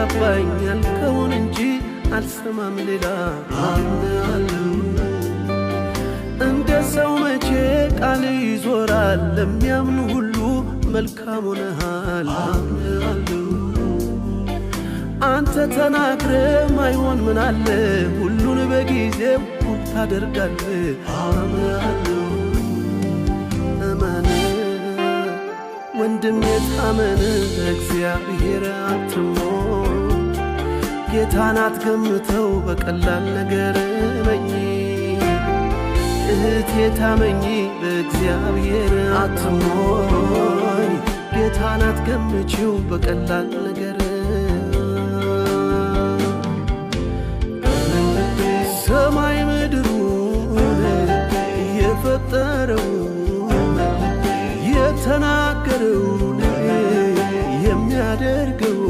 አግባባኝ ያልከውን እንጂ አልሰማም ሌላ አምናለሁ እንደ ሰው መቼ ቃል ይዞራል ለሚያምኑ ሁሉ መልካም ሆነሃል አምናለሁ አንተ ተናግረህ ማይሆን ምን አለ ሁሉን በጊዜው ታደርጋለህ አምናለሁ እመን ወንድም የታመን እግዚአብሔር አትሞት ጌታን አትገምተው በቀላል ነገር እመኝ እህቴ ታመኚ በእግዚአብሔር አትሞኝ ጌታን አትገምቺው በቀላል ነገር ሰማይ ምድሩን የፈጠረው የተናገረውን የሚያደርገው